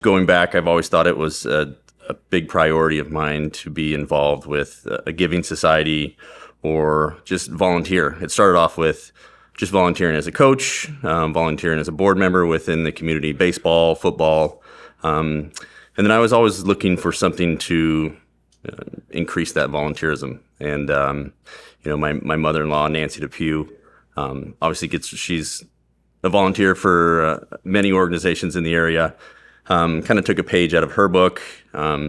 Going back, I've always thought it was a big priority of mine to be involved with a giving society or just volunteer. It started off with just volunteering as a coach, volunteering as a board member within the community, baseball, football. And then I was always looking for something to increase that volunteerism. And, my mother-in-law, Nancy Depew, obviously she's a volunteer for many organizations in the area. Kind of took a page out of her book.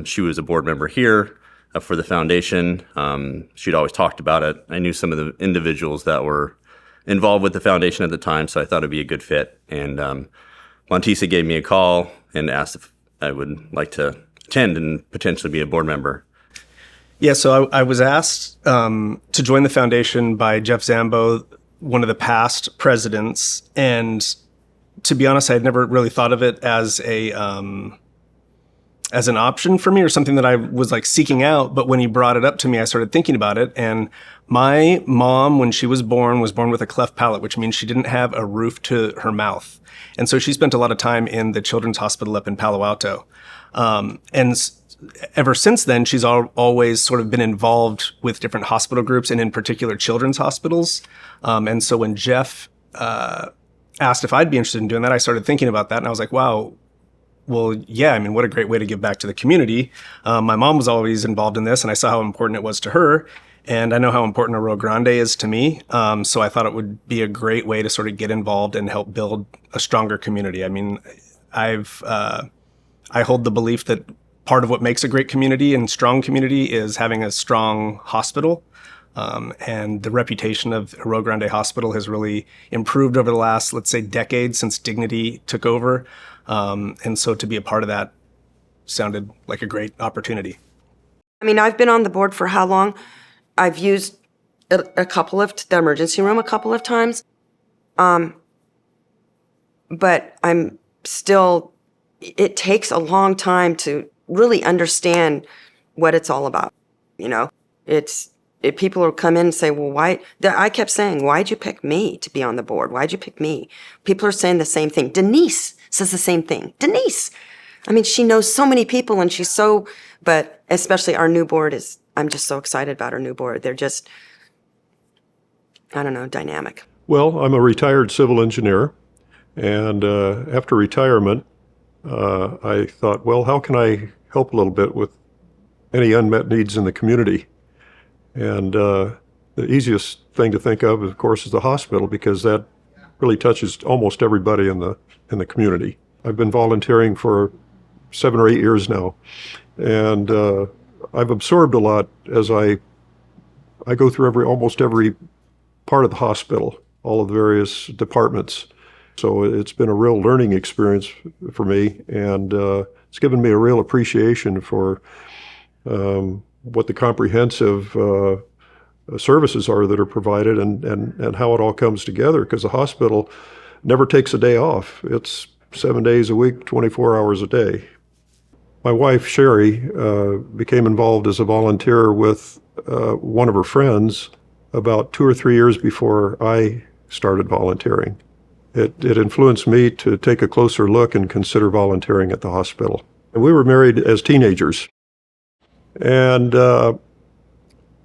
She was a board member here for the foundation. She'd always talked about it. I knew some of the individuals that were involved with the foundation at the time, so I thought it'd be a good fit. And Montisa gave me a call and asked if I would like to attend and potentially be a board member. Yeah, so I was asked to join the foundation by Jeff Zambo, one of the past presidents, and to be honest, I had never really thought of it as an option for me or something that I was like seeking out. But when he brought it up to me, I started thinking about it. And my mom, when she was born with a cleft palate, which means she didn't have a roof to her mouth. And so she spent a lot of time in the Children's Hospital up in Palo Alto. Ever since then, she's always sort of been involved with different hospital groups and in particular children's hospitals. And so when Jeff asked if I'd be interested in doing that, I started thinking about that, and I was like, wow, well, yeah, I mean, what a great way to give back to the community. My mom was always involved in this, and I saw how important it was to her, and I know how important Arroyo Grande is to me, so I thought it would be a great way to sort of get involved and help build a stronger community. I mean, I hold the belief that part of what makes a great community and strong community is having a strong hospital. And the reputation of Arroyo Grande Hospital has really improved over the last, let's say, decade since Dignity took over. And so to be a part of that sounded like a great opportunity. I mean, I've been on the board for how long? I've used the emergency room a couple of times. But I'm still, it takes a long time to really understand what it's all about. People will come in and say, well, why? I kept saying, why'd you pick me to be on the board? Why'd you pick me? People are saying the same thing. Denise says the same thing. Denise! I mean, she knows so many people and but especially our new board I'm just so excited about our new board. They're just, I don't know, dynamic. Well, I'm a retired civil engineer. And after retirement, I thought, well, how can I help a little bit with any unmet needs in the community? And the easiest thing to think of course, is the hospital, because that really touches almost everybody in the community. I've been volunteering for 7 or 8 years now, and I've absorbed a lot as I go through almost every part of the hospital, all of the various departments. So it's been a real learning experience for me, and it's given me a real appreciation for what the comprehensive services are that are provided and how it all comes together, because the hospital never takes a day off. It's 7 days a week, 24 hours a day. My wife, Sherry, became involved as a volunteer with one of her friends about 2 or 3 years before I started volunteering. It influenced me to take a closer look and consider volunteering at the hospital. And we were married as teenagers. And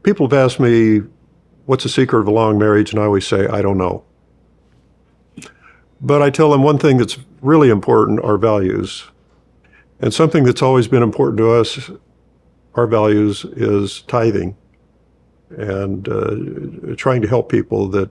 people have asked me, what's the secret of a long marriage? And I always say, I don't know. But I tell them one thing that's really important are values. And something that's always been important to us, our values, is tithing and trying to help people that